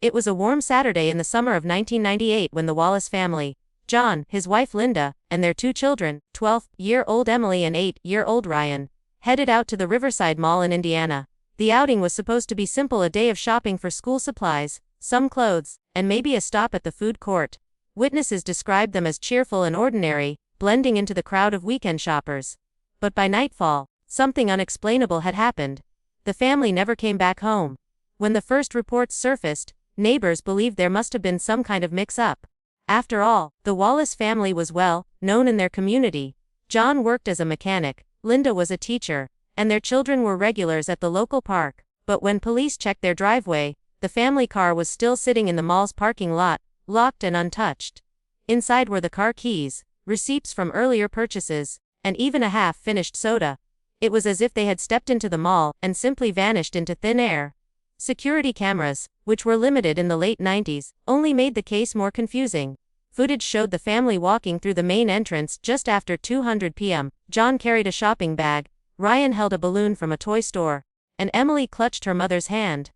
It was a warm Saturday in the summer of 1998 when the Wallace family, John, his wife Linda, and their two children, 12-year-old Emily and 8-year-old Ryan, headed out to the Riverside Mall in Indiana. The outing was supposed to be simple, a day of shopping for school supplies, some clothes, and maybe a stop at the food court. Witnesses described them as cheerful and ordinary, blending into the crowd of weekend shoppers. But by nightfall, something unexplainable had happened. The family never came back home. When the first reports surfaced, neighbors believed there must have been some kind of mix-up. After all, the Wallace family was well known in their community. John worked as a mechanic, Linda was a teacher, and their children were regulars at the local park. But when police checked their driveway, the family car was still sitting in the mall's parking lot, locked and untouched. Inside were the car keys, receipts from earlier purchases, and even a half-finished soda. It was as if they had stepped into the mall and simply vanished into thin air. Security cameras, which were limited in the late 90s, only made the case more confusing. Footage showed the family walking through the main entrance just after 2:00 p.m. John carried a shopping bag, Ryan held a balloon from a toy store, and Emily clutched her mother's hand.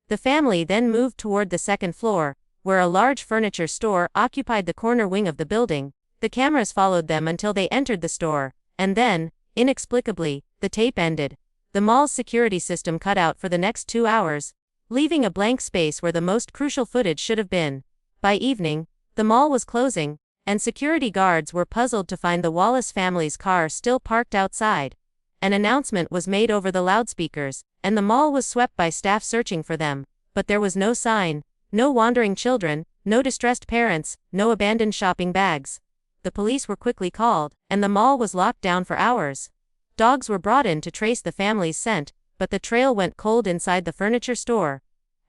The family then moved toward the second floor, where a large furniture store occupied the corner wing of the building. The cameras followed them until they entered the store, and then, inexplicably, the tape ended. The mall's security system cut out for the next 2 hours, leaving a blank space where the most crucial footage should have been. By evening, the mall was closing, and security guards were puzzled to find the Wallace family's car still parked outside. An announcement was made over the loudspeakers, and the mall was swept by staff searching for them. But there was no sign, no wandering children, no distressed parents, no abandoned shopping bags. The police were quickly called, and the mall was locked down for hours. Dogs were brought in to trace the family's scent, but the trail went cold inside the furniture store.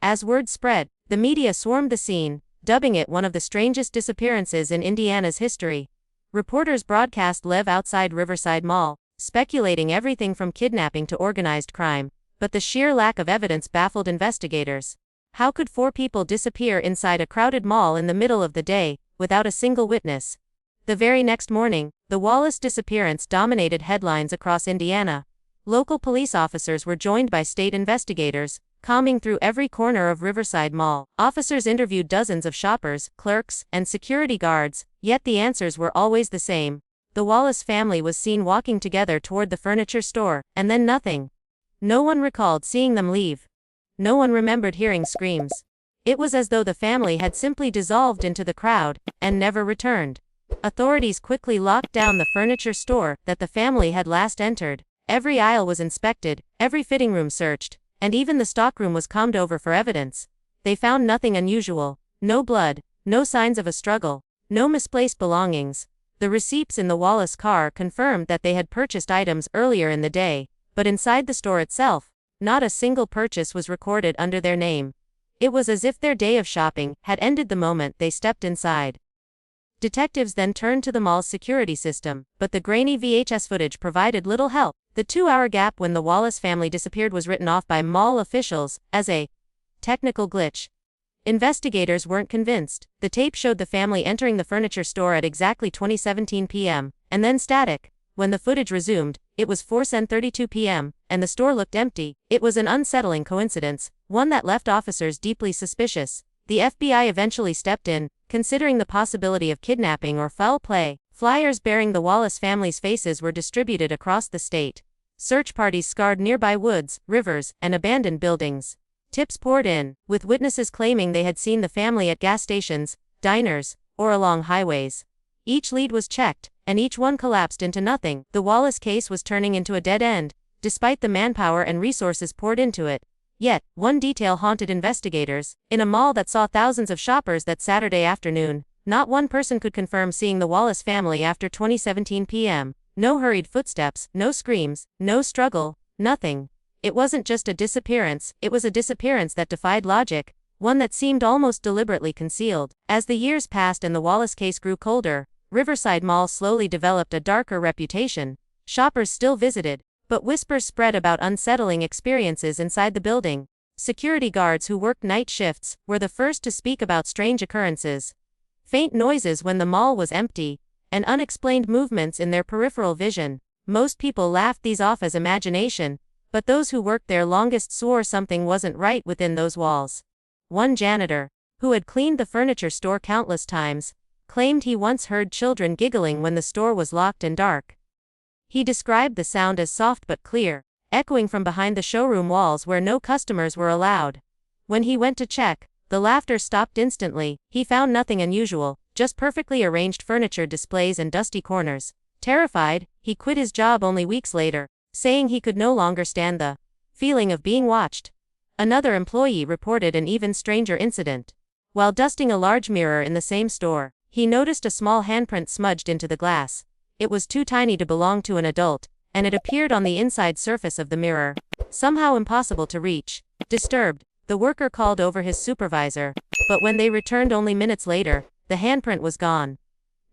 As word spread, the media swarmed the scene, dubbing it one of the strangest disappearances in Indiana's history. Reporters broadcast live outside Riverside Mall, speculating everything from kidnapping to organized crime, but the sheer lack of evidence baffled investigators. How could 4 people disappear inside a crowded mall in the middle of the day, without a single witness? The very next morning, the Wallace disappearance dominated headlines across Indiana. Local police officers were joined by state investigators, combing through every corner of Riverside Mall. Officers interviewed dozens of shoppers, clerks, and security guards, yet the answers were always the same. The Wallace family was seen walking together toward the furniture store, and then nothing. No one recalled seeing them leave. No one remembered hearing screams. It was as though the family had simply dissolved into the crowd, and never returned. Authorities quickly locked down the furniture store that the family had last entered. Every aisle was inspected, every fitting room searched, and even the stockroom was combed over for evidence. They found nothing unusual, no blood, no signs of a struggle, no misplaced belongings. The receipts in the Wallace car confirmed that they had purchased items earlier in the day, but inside the store itself, not a single purchase was recorded under their name. It was as if their day of shopping had ended the moment they stepped inside. Detectives then turned to the mall's security system, but the grainy VHS footage provided little help. The 2-hour gap when the Wallace family disappeared was written off by mall officials as a technical glitch. Investigators weren't convinced. The tape showed the family entering the furniture store at exactly 20:17 p.m., and then static. When the footage resumed, it was 4:32 p.m., and the store looked empty. It was an unsettling coincidence, one that left officers deeply suspicious. The FBI eventually stepped in, considering the possibility of kidnapping or foul play. Flyers bearing the Wallace family's faces were distributed across the state. Search parties scoured nearby woods, rivers, and abandoned buildings. Tips poured in, with witnesses claiming they had seen the family at gas stations, diners, or along highways. Each lead was checked, and each one collapsed into nothing. The Wallace case was turning into a dead end, despite the manpower and resources poured into it. Yet, one detail haunted investigators. In a mall that saw thousands of shoppers that Saturday afternoon, not one person could confirm seeing the Wallace family after 20:17 p.m. No hurried footsteps, no screams, no struggle, nothing. It wasn't just a disappearance, it was a disappearance that defied logic, one that seemed almost deliberately concealed. As the years passed and the Wallace case grew colder, Riverside Mall slowly developed a darker reputation. Shoppers still visited, but whispers spread about unsettling experiences inside the building. Security guards who worked night shifts were the first to speak about strange occurrences. Faint noises when the mall was empty, and unexplained movements in their peripheral vision. Most people laughed these off as imagination, but those who worked there longest swore something wasn't right within those walls. one janitor, who had cleaned the furniture store countless times, claimed he once heard children giggling when the store was locked and dark. He described the sound as soft but clear, echoing from behind the showroom walls where no customers were allowed. When he went to check, the laughter stopped instantly. He found nothing unusual, just perfectly arranged furniture displays and dusty corners. Terrified, he quit his job only weeks later, saying he could no longer stand the feeling of being watched. Another employee reported an even stranger incident. While dusting a large mirror in the same store, he noticed a small handprint smudged into the glass. It was too tiny to belong to an adult, and it appeared on the inside surface of the mirror, somehow impossible to reach. Disturbed, the worker called over his supervisor, but when they returned only minutes later, the handprint was gone.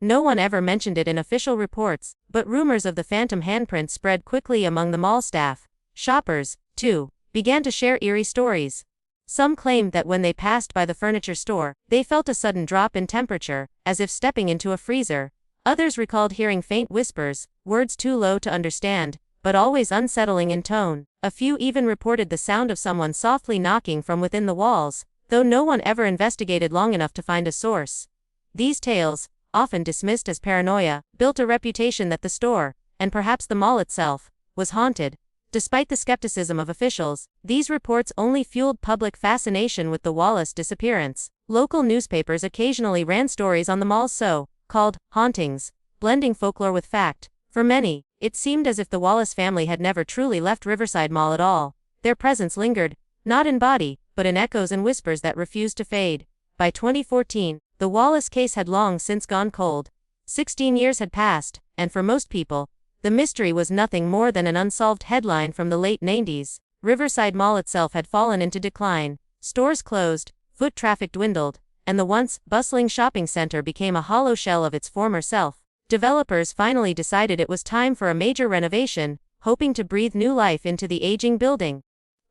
No one ever mentioned it in official reports, but rumors of the phantom handprint spread quickly among the mall staff. Shoppers, too, began to share eerie stories. Some claimed that when they passed by the furniture store, they felt a sudden drop in temperature, as if stepping into a freezer. Others recalled hearing faint whispers, words too low to understand, but always unsettling in tone. A few even reported the sound of someone softly knocking from within the walls, though no one ever investigated long enough to find a source. These tales, often dismissed as paranoia, built a reputation that the store, and perhaps the mall itself, was haunted. Despite the skepticism of officials, these reports only fueled public fascination with the Wallace disappearance. Local newspapers occasionally ran stories on the mall's so-called hauntings, blending folklore with fact. For many, it seemed as if the Wallace family had never truly left Riverside Mall at all. Their presence lingered, not in body, but in echoes and whispers that refused to fade. By 2014, the Wallace case had long since gone cold. 16 years had passed, and for most people, the mystery was nothing more than an unsolved headline from the late 90s. Riverside Mall itself had fallen into decline. Stores closed, foot traffic dwindled, and the once bustling shopping center became a hollow shell of its former self. Developers finally decided it was time for a major renovation, hoping to breathe new life into the aging building.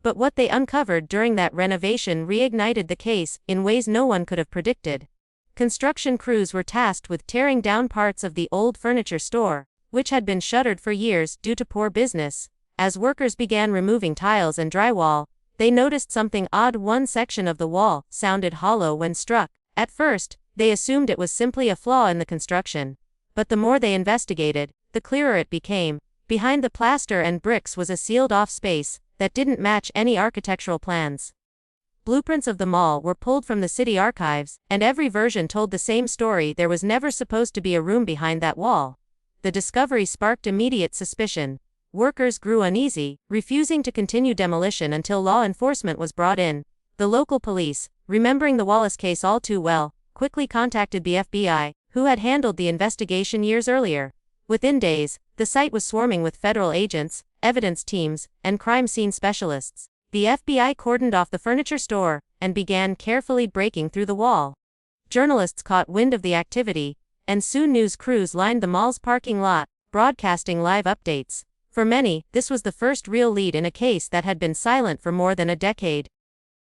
But what they uncovered during that renovation reignited the case in ways no one could have predicted. Construction crews were tasked with tearing down parts of the old furniture store, which had been shuttered for years due to poor business. As workers began removing tiles and drywall, they noticed something odd. One section of the wall sounded hollow when struck. At first, they assumed it was simply a flaw in the construction. But the more they investigated, the clearer it became. Behind the plaster and bricks was a sealed-off space that didn't match any architectural plans. Blueprints of the mall were pulled from the city archives, and every version told the same story. There was never supposed to be a room behind that wall. The discovery sparked immediate suspicion. Workers grew uneasy, refusing to continue demolition until law enforcement was brought in. The local police, remembering the Wallace case all too well, quickly contacted the FBI, who had handled the investigation years earlier. Within days, the site was swarming with federal agents, evidence teams, and crime scene specialists. The FBI cordoned off the furniture store and began carefully breaking through the wall. Journalists caught wind of the activity, and soon news crews lined the mall's parking lot, broadcasting live updates. For many, this was the first real lead in a case that had been silent for more than a decade.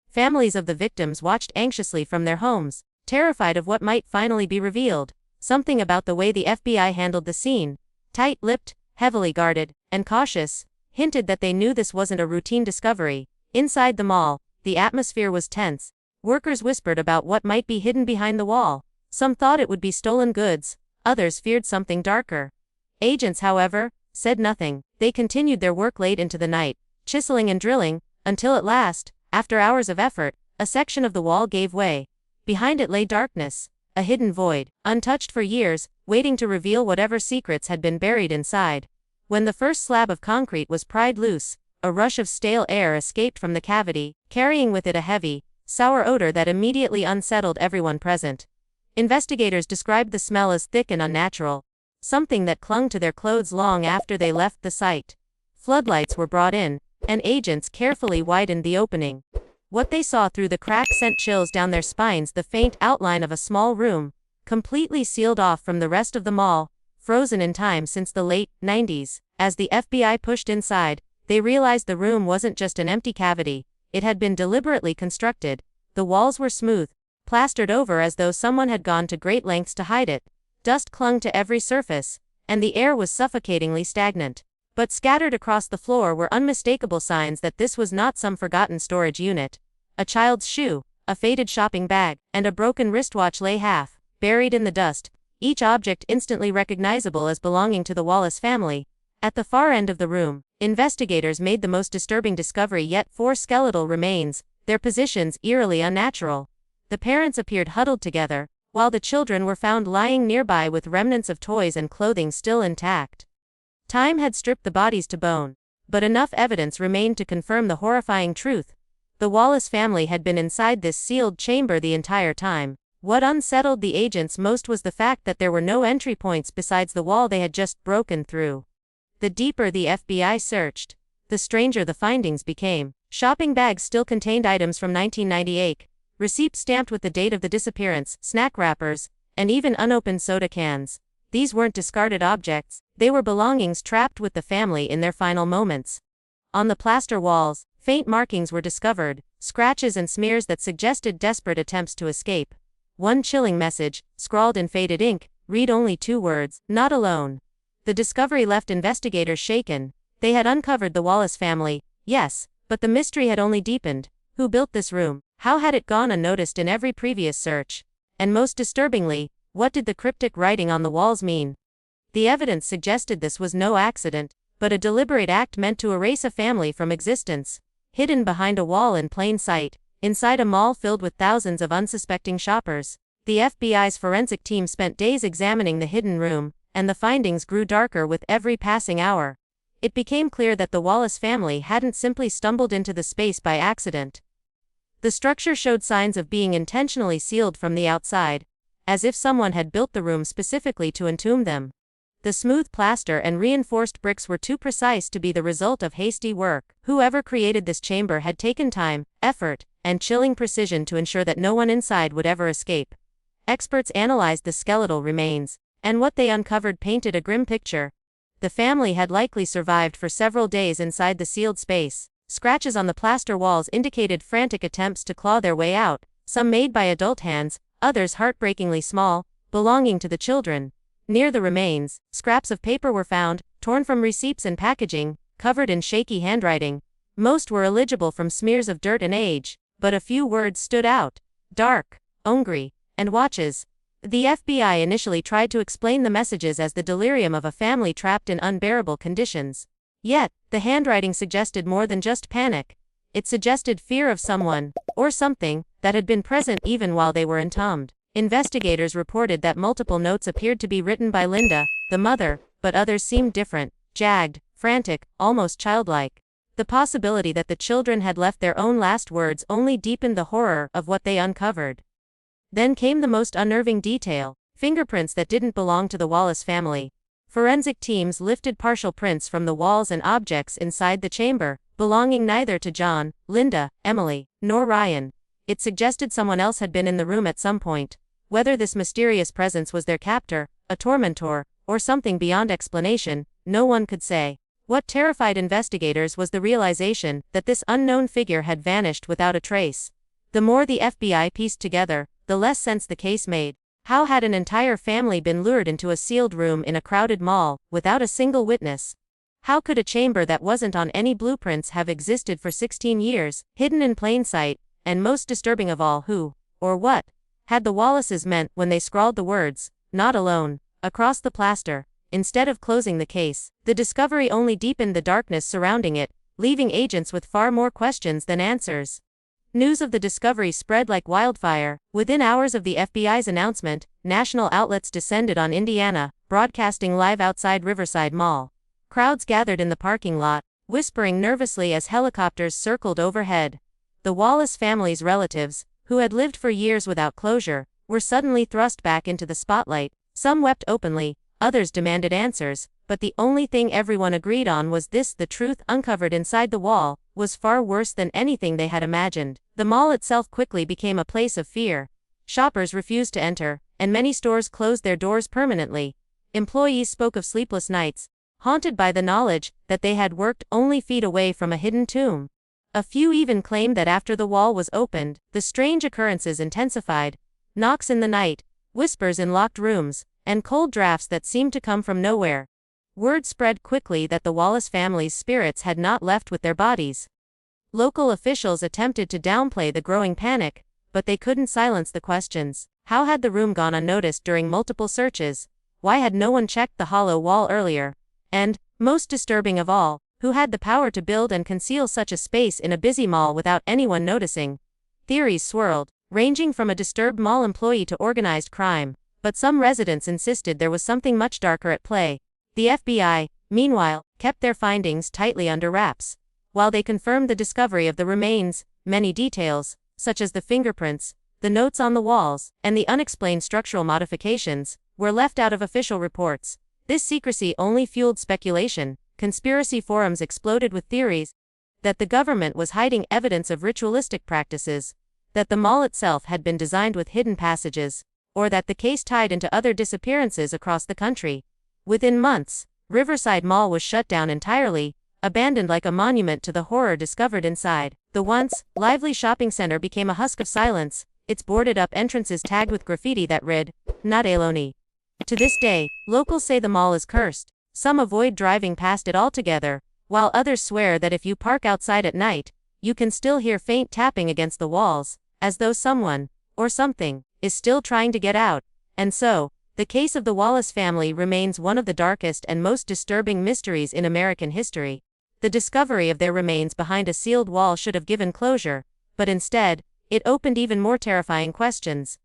Families of the victims watched anxiously from their homes, terrified of what might finally be revealed. Something about the way the FBI handled the scene, tight-lipped, heavily guarded, and cautious, hinted that they knew this wasn't a routine discovery. Inside the mall, the atmosphere was tense. Workers whispered about what might be hidden behind the wall. Some thought it would be stolen goods, others feared something darker. Agents, however, said nothing. They continued their work late into the night, chiseling and drilling, until at last, after hours of effort, a section of the wall gave way. Behind it lay darkness, a hidden void, untouched for years, waiting to reveal whatever secrets had been buried inside. When the first slab of concrete was pried loose, a rush of stale air escaped from the cavity, carrying with it a heavy, sour odor that immediately unsettled everyone present. Investigators described the smell as thick and unnatural, something that clung to their clothes long after they left the site. Floodlights were brought in, and agents carefully widened the opening. What they saw through the crack sent chills down their spines. The faint outline of a small room, completely sealed off from the rest of the mall, frozen in time since the late 90s. As the FBI pushed inside, they realized the room wasn't just an empty cavity, it had been deliberately constructed. The walls were smooth, plastered over as though someone had gone to great lengths to hide it. Dust clung to every surface, and the air was suffocatingly stagnant. But scattered across the floor were unmistakable signs that this was not some forgotten storage unit. A child's shoe, a faded shopping bag, and a broken wristwatch lay half buried in the dust, each object instantly recognizable as belonging to the Wallace family. At the far end of the room, investigators made the most disturbing discovery yet: 4 skeletal remains, their positions eerily unnatural. The parents appeared huddled together, while the children were found lying nearby with remnants of toys and clothing still intact. Time had stripped the bodies to bone, but enough evidence remained to confirm the horrifying truth. The Wallace family had been inside this sealed chamber the entire time. What unsettled the agents most was the fact that there were no entry points besides the wall they had just broken through. The deeper the FBI searched, the stranger the findings became. Shopping bags still contained items from 1998, receipts stamped with the date of the disappearance, snack wrappers, and even unopened soda cans. These weren't discarded objects, they were belongings trapped with the family in their final moments. On the plaster walls, faint markings were discovered, scratches and smears that suggested desperate attempts to escape. One chilling message, scrawled in faded ink, read only 2 words, "Not alone." The discovery left investigators shaken. They had uncovered the Wallace family, yes, but the mystery had only deepened. Who built this room? How had it gone unnoticed in every previous search? And most disturbingly, what did the cryptic writing on the walls mean? The evidence suggested this was no accident, but a deliberate act meant to erase a family from existence. Hidden behind a wall in plain sight, inside a mall filled with thousands of unsuspecting shoppers. The FBI's forensic team spent days examining the hidden room, and the findings grew darker with every passing hour. It became clear that the Wallace family hadn't simply stumbled into the space by accident. The structure showed signs of being intentionally sealed from the outside, as if someone had built the room specifically to entomb them. The smooth plaster and reinforced bricks were too precise to be the result of hasty work. Whoever created this chamber had taken time, effort, and chilling precision to ensure that no one inside would ever escape. Experts analyzed the skeletal remains, and what they uncovered painted a grim picture. The family had likely survived for several days inside the sealed space. Scratches on the plaster walls indicated frantic attempts to claw their way out, some made by adult hands, others heartbreakingly small, belonging to the children. Near the remains, scraps of paper were found, torn from receipts and packaging, covered in shaky handwriting. Most were illegible from smears of dirt and age, but a few words stood out: dark, hungry, and watches. The FBI initially tried to explain the messages as the delirium of a family trapped in unbearable conditions. Yet, the handwriting suggested more than just panic. It suggested fear of someone, or something, that had been present even while they were entombed. Investigators reported that multiple notes appeared to be written by Linda, the mother, but others seemed different, jagged, frantic, almost childlike. The possibility that the children had left their own last words only deepened the horror of what they uncovered. Then came the most unnerving detail: fingerprints that didn't belong to the Wallace family. Forensic teams lifted partial prints from the walls and objects inside the chamber, belonging neither to John, Linda, Emily, nor Ryan. It suggested someone else had been in the room at some point. Whether this mysterious presence was their captor, a tormentor, or something beyond explanation, no one could say. What terrified investigators was the realization that this unknown figure had vanished without a trace. The more the FBI pieced together, the less sense the case made. How had an entire family been lured into a sealed room in a crowded mall, without a single witness? How could a chamber that wasn't on any blueprints have existed for 16 years, hidden in plain sight? And most disturbing of all, who, or what, had the Wallaces meant when they scrawled the words, "Not alone," across the plaster? Instead of closing the case, the discovery only deepened the darkness surrounding it, leaving agents with far more questions than answers. News of the discovery spread like wildfire. Within hours of the FBI's announcement, national outlets descended on Indiana, broadcasting live outside Riverside Mall. Crowds gathered in the parking lot, whispering nervously as helicopters circled overhead. The Wallace family's relatives, who had lived for years without closure, were suddenly thrust back into the spotlight. Some wept openly, others demanded answers, but the only thing everyone agreed on was this: the truth uncovered inside the wall was far worse than anything they had imagined. The mall itself quickly became a place of fear. Shoppers refused to enter, and many stores closed their doors permanently. Employees spoke of sleepless nights, haunted by the knowledge that they had worked only feet away from a hidden tomb. A few even claimed that after the wall was opened, the strange occurrences intensified: knocks in the night, whispers in locked rooms, and cold drafts that seemed to come from nowhere. Word spread quickly that the Wallace family's spirits had not left with their bodies. Local officials attempted to downplay the growing panic, but they couldn't silence the questions. How had the room gone unnoticed during multiple searches? Why had no one checked the hollow wall earlier? And, most disturbing of all, who had the power to build and conceal such a space in a busy mall without anyone noticing? Theories swirled, ranging from a disturbed mall employee to organized crime, but some residents insisted there was something much darker at play. The FBI, meanwhile, kept their findings tightly under wraps. While they confirmed the discovery of the remains, many details, such as the fingerprints, the notes on the walls, and the unexplained structural modifications, were left out of official reports. This secrecy only fueled speculation. Conspiracy forums exploded with theories that the government was hiding evidence of ritualistic practices, that the mall itself had been designed with hidden passages, or that the case tied into other disappearances across the country. Within months, Riverside Mall was shut down entirely, abandoned like a monument to the horror discovered inside. The once lively shopping center became a husk of silence, its boarded-up entrances tagged with graffiti that read, "Not Eloni." To this day, locals say the mall is cursed. Some avoid driving past it altogether, while others swear that if you park outside at night, you can still hear faint tapping against the walls, as though someone, or something, is still trying to get out. And so, the case of the Wallace family remains one of the darkest and most disturbing mysteries in American history. The discovery of their remains behind a sealed wall should have given closure, but instead, it opened even more terrifying questions.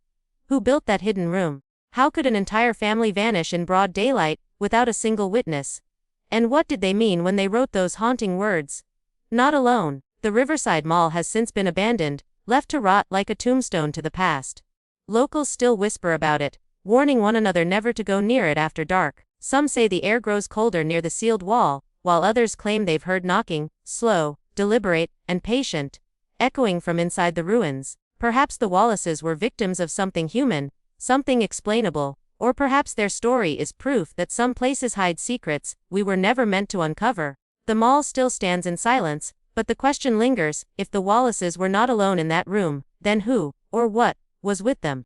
Who built that hidden room? How could an entire family vanish in broad daylight, without a single witness? And what did they mean when they wrote those haunting words? Not alone. The Riverside Mall has since been abandoned, left to rot like a tombstone to the past. Locals still whisper about it, warning one another never to go near it after dark. Some say the air grows colder near the sealed wall, while others claim they've heard knocking, slow, deliberate, and patient, echoing from inside the ruins. Perhaps the Wallaces were victims of something human, something explainable, or perhaps their story is proof that some places hide secrets we were never meant to uncover. The mall still stands in silence, but the question lingers: if the Wallaces were not alone in that room, then who, or what, was with them?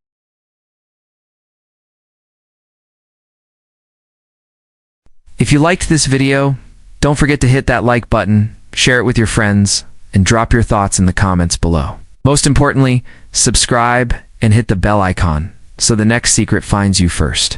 If you liked this video, don't forget to hit that like button, share it with your friends, and drop your thoughts in the comments below. Most importantly, subscribe and hit the bell icon so the next secret finds you first.